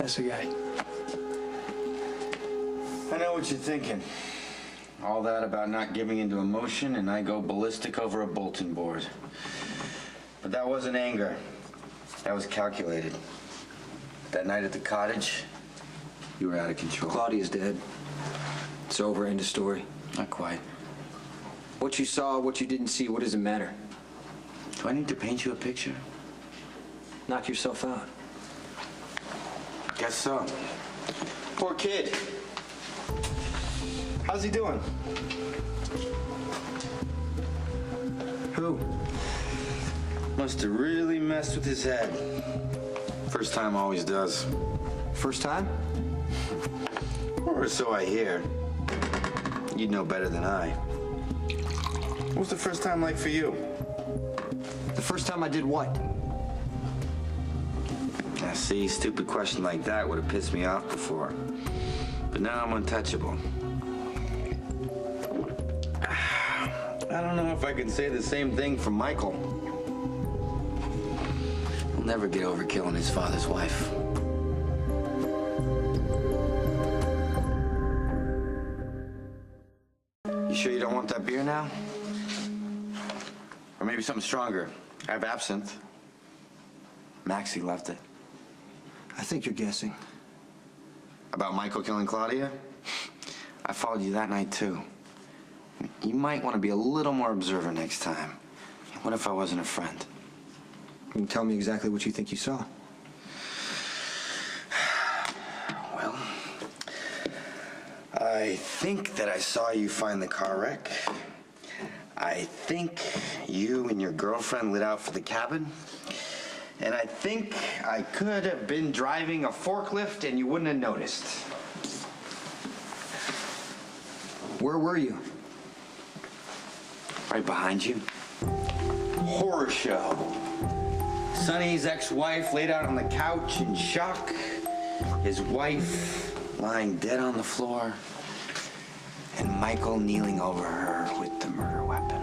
That's the guy. I know what you're thinking. All that about not giving into emotion, and I go ballistic over a bulletin board. But that wasn't anger. That was calculated. That night at the cottage, you were out of control. Claudia's dead. It's over, end of story. Not quite. What you saw, what you didn't see, what does it matter? Do I need to paint you a picture? Knock yourself out. Guess so. Poor kid. How's he doing? Who? Must have really messed with his head. First time always does. First time? Or so I hear. You'd know better than I. What was the first time like for you? The first time I did what? Now, see, stupid question like that would have pissed me off before. But now I'm untouchable. I don't know if I can say the same thing for Michael. He'll never get over killing his father's wife. You sure you don't want that beer now? Or maybe something stronger. I have absinthe. Maxie left it. I think you're guessing. About Michael killing Claudia? I followed you that night, too. You might want to be a little more observant next time. What if I wasn't a friend? You can tell me exactly what you think you saw. Well, I think that I saw you find the car wreck. I think you and your girlfriend lit out for the cabin. And I think I could have been driving a forklift and you wouldn't have noticed. Where were you? Right behind you. Horror show. Sonny's ex-wife laid out on the couch in shock. His wife lying dead on the floor. And Michael kneeling over her with the murder weapon.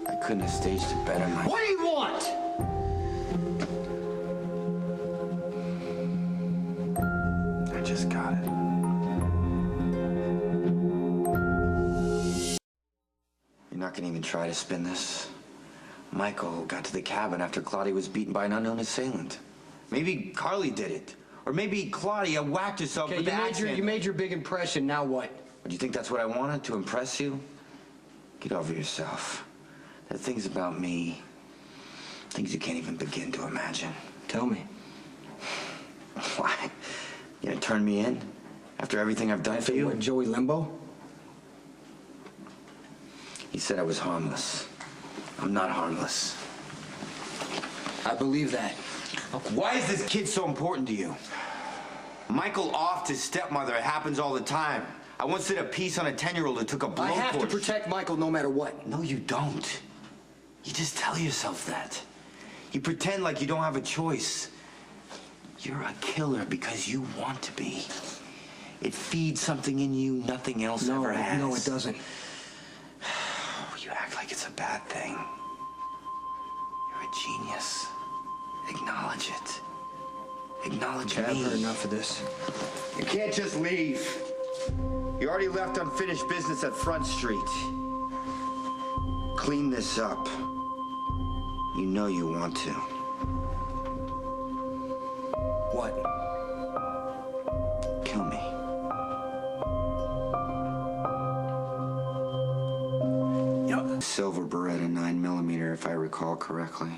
I couldn't have staged it better myself. What do you want? I just got it. You're not gonna even try to spin this? Michael got to the cabin after Claudia was beaten by an unknown assailant. Maybe Carly did it. Or maybe Claudia whacked herself with the accident. You made your big impression, now what? Do you think that's what I wanted, to impress you? Get over yourself. There are things about me, things you can't even begin to imagine. Tell me. Why? You gonna turn me in? After everything I've done for you? What, Joey Limbo? He said I was harmless. I'm not harmless. I believe that. Why is this kid so important to you? Michael offed his stepmother. It happens all the time. I once did a piece on a 10-year-old who took a blow I have torch. to protect Michael no matter what. No, you don't. You just tell yourself that. You pretend like you don't have a choice. You're a killer because you want to be. It feeds something in you nothing else ever has. No, it doesn't. You act like it's a bad thing. You're a genius. Acknowledge it. Acknowledge me. I've heard enough of this. You can't just leave. You already left unfinished business at Front Street. Clean this up. You know you want to. What? Kill me. Silver Beretta 9mm, if I recall correctly.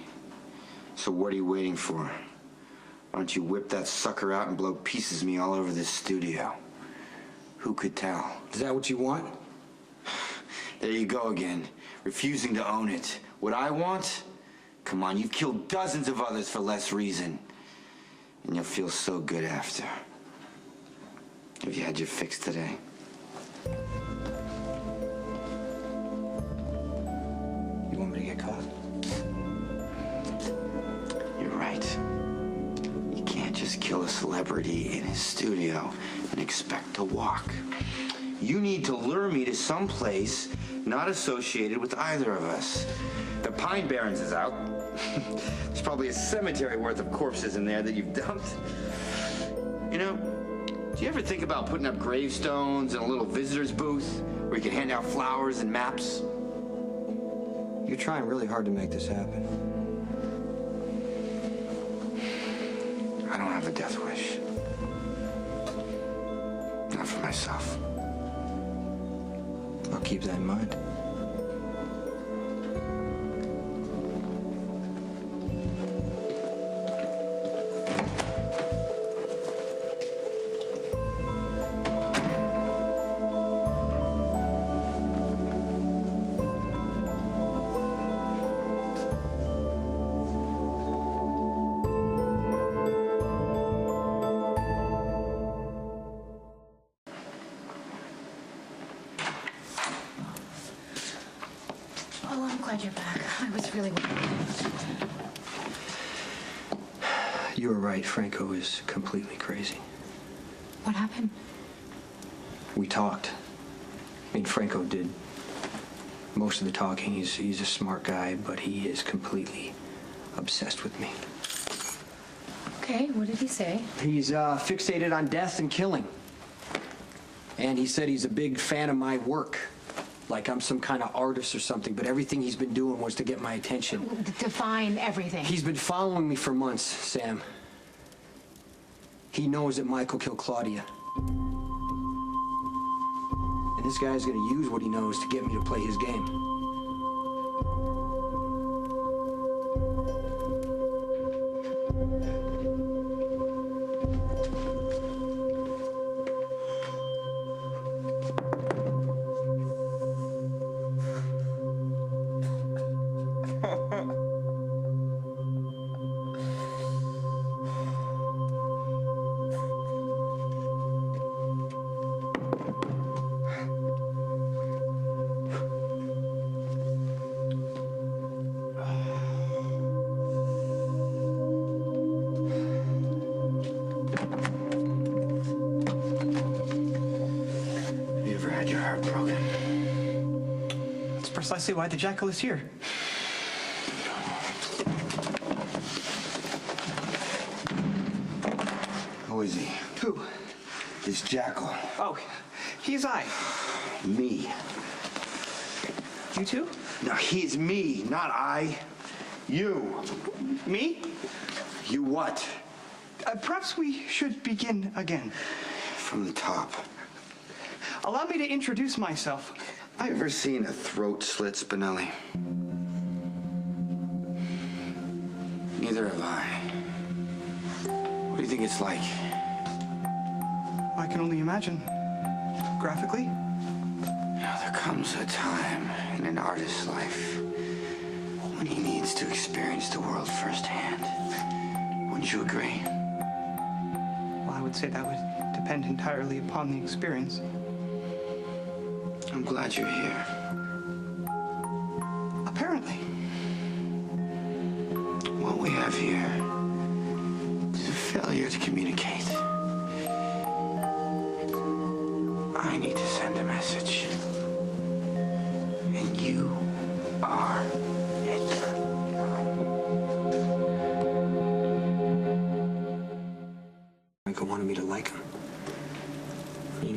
So what are you waiting for? Why don't you whip that sucker out and blow pieces of me all over this studio? Who could tell? Is that what you want? There you go again, refusing to own it. What I want? Come on, you've killed dozens of others for less reason. And you'll feel so good after. Have you had your fix today? You want me to get caught? You're right. You can't just kill a celebrity in his studio and expect to walk. You need to lure me to some place not associated with either of us. The Pine Barrens is out. There's probably a cemetery worth of corpses in there that you've dumped. You know, do you ever think about putting up gravestones and a little visitor's booth where you can hand out flowers and maps? You're trying really hard to make this happen. I don't have a death wish. Not for myself. I'll keep that in mind. Oh, I'm glad you're back. I was really worried. You were right. Franco is completely crazy. What happened? We talked. I mean, Franco did most of the talking. He's a smart guy, but he is completely obsessed with me. Okay, what did he say? He's fixated on death and killing. And he said he's a big fan of my work. Like I'm some kind of artist or something, but everything he's been doing was to get my attention. Define everything. He's been following me for months, Sam. He knows that Michael killed Claudia. And this guy's gonna use what he knows to get me to play his game. Your heart broken. That's precisely why the jackal is here. Who is he? Who? This jackal. Oh, he's I. Me. You too? No, he's me, not I. You. Me? You what? Perhaps we should begin again. From the top. Allow me to introduce myself. I've ever seen a throat slit, Spinelli. Neither have I. What do you think it's like? I can only imagine. Graphically? Now, there comes a time in an artist's life when he needs to experience the world firsthand. Wouldn't you agree? Well, I would say that would depend entirely upon the experience. I'm glad you're here. Apparently. What we have here is a failure to communicate. I need to send a message. And you are it. Franco wanted me to like him.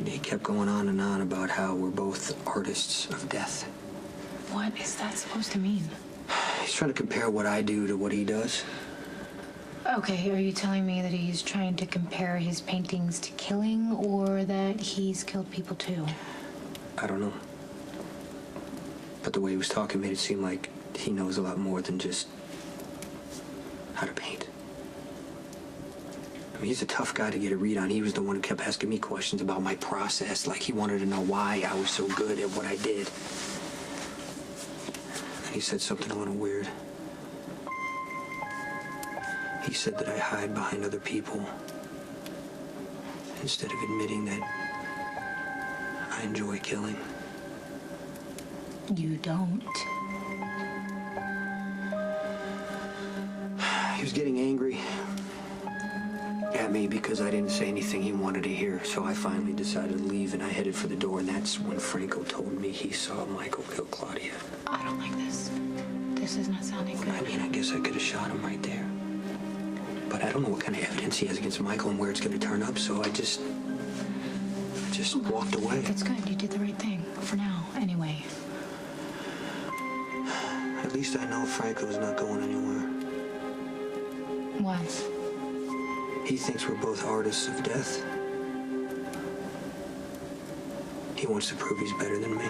He kept going on and on about how we're both artists of death. What is that supposed to mean? He's trying to compare what I do to what he does. Okay, are you telling me that he's trying to compare his paintings to killing, or that he's killed people too? I don't know. But the way he was talking made it seem like he knows a lot more than just how to paint. I mean, he's a tough guy to get a read on. He was the one who kept asking me questions about my process, like he wanted to know why I was so good at what I did. And he said something a little weird. He said that I hide behind other people instead of admitting that I enjoy killing. You don't. He was getting angry at me because I didn't say anything he wanted to hear, so I finally decided to leave and I headed for the door, and that's when Franco told me he saw Michael kill Claudia. I don't like this. This is not sounding good. I mean, I guess I could have shot him right there. But I don't know what kind of evidence he has against Michael and where it's going to turn up, so I just walked away. That's good. You did the right thing. For now, anyway. At least I know Franco's not going anywhere. What? He thinks we're both artists of death. He wants to prove he's better than me.